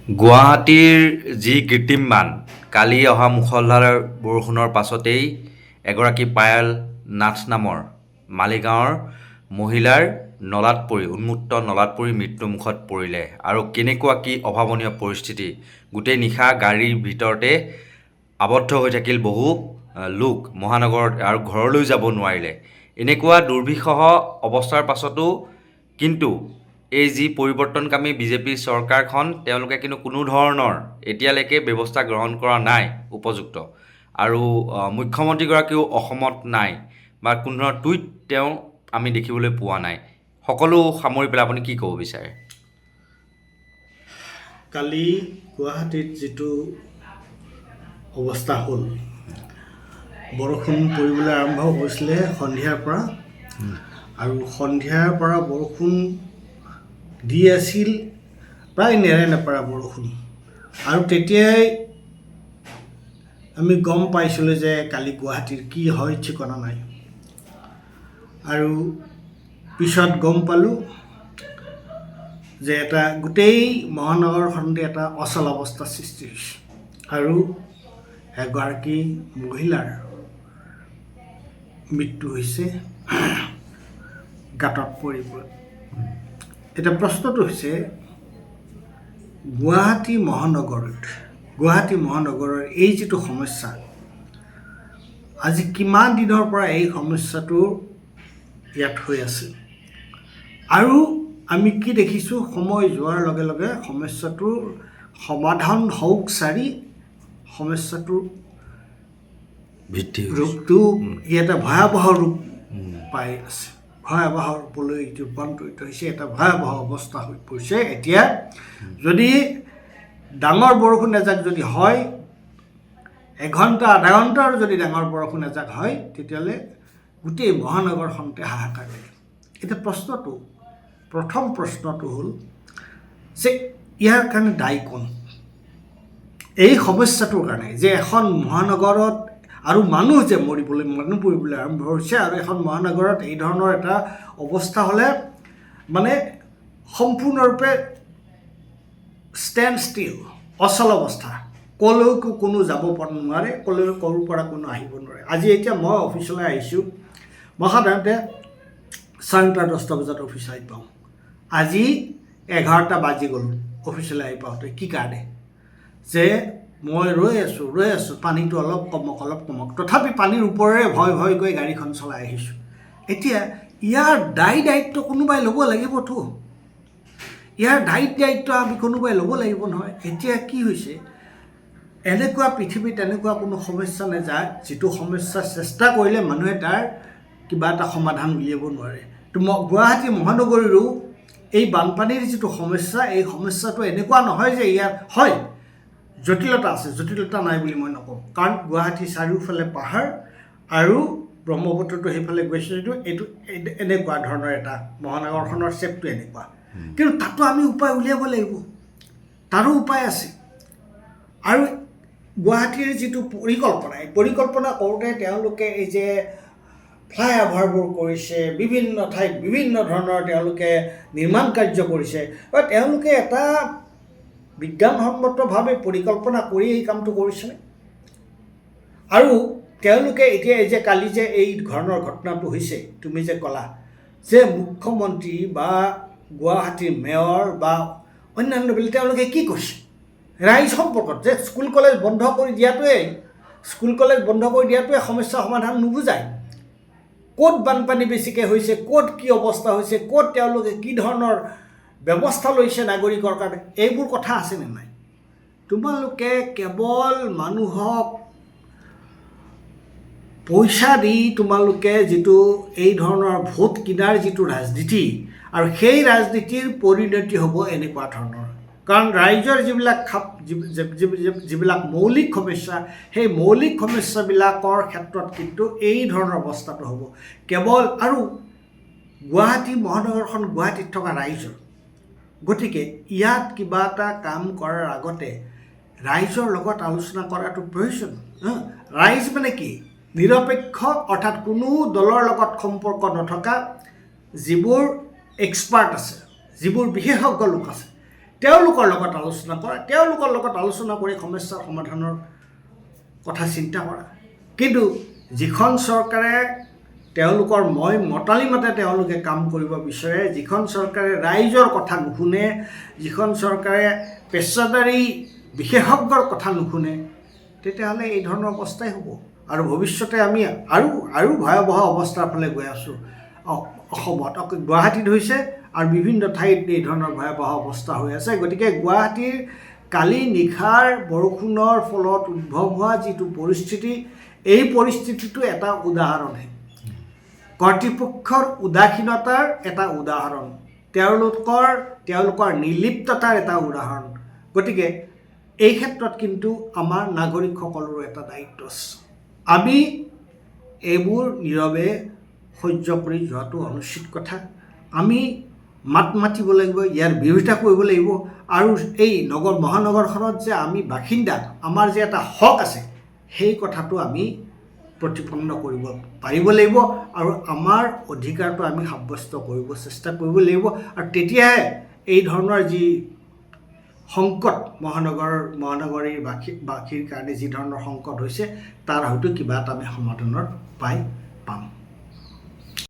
গুৱাহাটীৰ যি কৃত্ৰিম বান, কালি অহা মুষলধাৰ বৰষুণৰ পাছতেই এগৰাকী পায়েল নাথ নামৰ মালিগাঁৱৰ মহিলাৰ উন্মুক্ত নলাত পৰি মৃত্যুমুখত পৰিলে। আৰু কেনেকুৱা কি অভাৱনীয় পৰিস্থিতি, গোটেই নিশা গাড়ীৰ ভিতৰতে আবদ্ধ হৈ থাকিল বহু লোক মহানগৰত আৰু ঘৰলৈ যাব নোৱাৰিলে। এনেকুৱা দুৰ্বিষহ অৱস্থাৰ পাছতো কিন্তু এই যি পৰিৱৰ্তনকামী বিজেপি চৰকাৰখন, তেওঁলোকে কিন্তু কোনো ধৰণৰ এতিয়ালৈকে ব্যৱস্থা গ্ৰহণ কৰা নাই উপযুক্ত। আৰু মুখ্যমন্ত্ৰীগৰাকীও অসমত নাই বা কোনো ধৰণৰ টুইট তেওঁ আমি দেখিবলৈ পোৱা নাই। সকলো সামৰি পেলাই আপুনি কি ক'ব বিচাৰে? কালি গুৱাহাটীত যিটো অৱস্থা হ'ল, বৰষুণ পৰিবলৈ আৰম্ভ হৈছিলে সন্ধিয়াৰ পৰা, আৰু সন্ধিয়াৰ পৰা বৰষুণ দি আছিল, প্ৰায় নেৰে নেপেৰা বৰষুণ। আৰু তেতিয়াই আমি গম পাইছিলোঁ যে কালি গুৱাহাটীৰ কি হয় ঠিকনা নাই। আৰু পিছত গম পালোঁ যে এটা গোটেই মহানগৰখনতে এটা অচল অৱস্থাৰ সৃষ্টি হৈছে আৰু এগৰাকী মহিলাৰ মৃত্যু হৈছে গাঁতত পৰি। এতিয়া প্ৰশ্নটো হৈছে, গুৱাহাটী মহানগৰৰ এই যিটো সমস্যা, আজি কিমান দিনৰ পৰা এই সমস্যাটো ইয়াত হৈ আছে, আৰু আমি কি দেখিছোঁ, সময় যোৱাৰ লগে লগে সমস্যাটোৰ সমাধান হওক চাৰি সমস্যাটোৰ ৰূপটো এটা ভয়াৱহ ৰূপ পাই আছে। ভয়াৱহ ৰূপলৈ ৰূপান্তৰিত হৈছে, এটা ভয়াৱহ অৱস্থা হৈ পৰিছে। এতিয়া যদি ডাঙৰ বৰষুণ এজাক যদি হয়, এঘণ্টা আধা ঘণ্টাৰ যদি ডাঙৰ বৰষুণ এজাক হয়, তেতিয়াহ'লে গোটেই মহানগৰখনতে হাহাকাৰ লাগে। এতিয়া প্ৰথম প্ৰশ্নটো হ'ল যে ইয়াৰ কাৰণে দায়ী কোন? এই সমস্যাটোৰ কাৰণে যে এখন মহানগৰত আৰু মানুহ পৰিবলৈ আৰম্ভ হৈছে, আৰু এখন মহানগৰত এই ধৰণৰ এটা অৱস্থা হ'লে মানে সম্পূৰ্ণৰূপে ষ্টেণ্ড ষ্টিল, অচল অৱস্থা, ক'লৈকো কোনো যাব নোৱাৰে, ক'ৰ পৰা কোনো আহিব নোৱাৰে। আজি এতিয়া মই অফিচলৈ আহিছোঁ, মই সাধাৰণতে 9:30-10টা বজাত অফিচ আহি পাওঁ। আজি 11টা বাজি গ'ল অফিচলৈ আহি পাওঁতে। কি কাৰণে? যে মই ৰৈ আছোঁ, পানীটো অলপ কমক, তথাপি পানীৰ ওপৰেৰে ভয় গৈ গাড়ীখন চলাই আহিছোঁ। এতিয়া ইয়াৰ দায়িত্ব কোনোবাই ল'ব লাগিবতো, ইয়াৰ দায়িত্ব আমি কোনোবাই ল'ব লাগিব নহয়। এতিয়া কি হৈছে, পৃথিৱীত এনেকুৱা কোনো সমস্যা নাযায় যিটো সমস্যা চেষ্টা কৰিলে মানুহে তাৰ কিবা এটা সমাধান উলিয়াব নোৱাৰে। তো গুৱাহাটী মহানগৰীৰো এই বানপানীৰ যিটো সমস্যা, এই সমস্যাটো এনেকুৱা নহয় যে ইয়াৰ হয় জটিলতা আছে, জটিলতা নাই বুলি মই নকওঁ। কাৰণ গুৱাহাটীৰ চাৰিওফালে পাহাৰ আৰু ব্ৰহ্মপুত্ৰটো সেইফালে গৈছে, এইটো এনেকুৱা ধৰণৰ এটা মহানগৰখনৰ শ্বেপটো এনেকুৱা। কিন্তু তাতো আমি উপায় উলিয়াব লাগিব, তাৰো উপায় আছে। আৰু গুৱাহাটীৰ যিটো পৰিকল্পনা কৰোঁতে তেওঁলোকে এই যে ফ্লাইঅভাৰবোৰ কৰিছে, বিভিন্ন ঠাইত বিভিন্ন ধৰণৰ তেওঁলোকে নিৰ্মাণ কাৰ্য কৰিছে, বা তেওঁলোকে এটা বিজ্ঞানসন্মতভাৱে পৰিকল্পনা কৰি এই কামটো কৰিছেনে? আৰু তেওঁলোকে এতিয়া এই যে কালি যে এই ধৰণৰ ঘটনাটো হৈছে, তুমি যে ক'লা যে মুখ্যমন্ত্ৰী বা গুৱাহাটীৰ মেয়ৰ বা অন্যান্যবিলাক তেওঁলোকে কি কৈছে ৰাইজ সম্পৰ্কত, যে স্কুল কলেজ বন্ধ কৰি দিয়াটোৱে সমস্যা সমাধান নুবুজায়। ক'ত বানপানী বেছিকৈ হৈছে, ক'ত কি অৱস্থা হৈছে, ক'ত তেওঁলোকে কি ধৰণৰ ব্যৱস্থা লৈছে নাগৰিকৰ কাৰণে, এইবোৰ কথা আছেনে নাই? তোমালোকে কেৱল মানুহক পইচা দি তোমালোকে যিটো এই ধৰণৰ ভোট কিনাৰ যিটো ৰাজনীতি, আৰু সেই ৰাজনীতিৰ পৰিণতি হ'ব এনেকুৱা ধৰণৰ। কাৰণ ৰাইজৰ যিবিলাক মৌলিক সমস্যা, সেই মৌলিক সমস্যাবিলাকৰ ক্ষেত্ৰত কিন্তু এই ধৰণৰ অৱস্থাটো হ'ব কেৱল। আৰু গুৱাহাটী মহানগৰখন গুৱাহাটীত থকা ৰাইজৰ, গতিকে ইয়াত কিবা এটা কাম কৰাৰ আগতে ৰাইজৰ লগত আলোচনা কৰাটো প্ৰয়োজন। ৰাইজ মানে কি? নিৰপেক্ষ, অৰ্থাৎ কোনো দলৰ লগত সম্পৰ্ক নথকা যিবোৰ এক্সপাৰ্ট আছে, যিবোৰ বিশেষজ্ঞ লোক আছে, তেওঁলোকৰ লগত আলোচনা কৰা, তেওঁলোকৰ লগত আলোচনা কৰি সমস্যাৰ সমাধানৰ কথা চিন্তা কৰা। কিন্তু যিখন চৰকাৰে তেওঁলোকৰ মতালি মতে তেওঁলোকে কাম কৰিব বিচাৰে, যিখন চৰকাৰে ৰাইজৰ কথা নুশুনে, যিখন চৰকাৰে পেচাদাৰী বিশেষজ্ঞৰ কথা নুশুনে, তেতিয়াহ'লে এই ধৰণৰ অৱস্থাই হ'ব। আৰু ভৱিষ্যতে আমি আৰু ভয়াৱহ অৱস্থাৰ ফালে গৈ আছোঁ। অসমত গুৱাহাটীত হৈছে আৰু বিভিন্ন ঠাইত এই ধৰণৰ ভয়াৱহ অৱস্থা হৈ আছে। গতিকে গুৱাহাটীৰ কালি নিশাৰ বৰষুণৰ ফলত উদ্ভৱ হোৱা যিটো পৰিস্থিতি, এই পৰিস্থিতিটো এটা উদাহৰণহে, কৰ্তৃপক্ষৰ উদাসীনতাৰ এটা উদাহৰণ, তেওঁলোকৰ নিৰ্লিপ্ততাৰ এটা উদাহৰণ। গতিকে এই ক্ষেত্ৰত কিন্তু আমাৰ নাগৰিকসকলৰো এটা দায়িত্ব আছে। আমি এইবোৰ নীৰৱে সহ্য কৰি যোৱাটো অনুচিত কথা। আমি মাত মাতিব লাগিব, ইয়াৰ বিৰোধিতা কৰিব লাগিব। আৰু এই মহানগৰখনত যে আমি বাসিন্দা, আমাৰ যে এটা হক আছে, সেই কথাটো আমি প্ৰতিপন্ন কৰিব পাৰিব লাগিব আৰু আমাৰ অধিকাৰটো আমি সাব্যস্ত কৰিব চেষ্টা কৰিব লাগিব। আৰু তেতিয়াহে এই ধৰণৰ যি সংকট মহানগৰীৰ বাসীৰ কাৰণে যি ধৰণৰ সংকট হৈছে, তাৰ হয়তো কিবা এটা আমি সমাধানৰ পাম।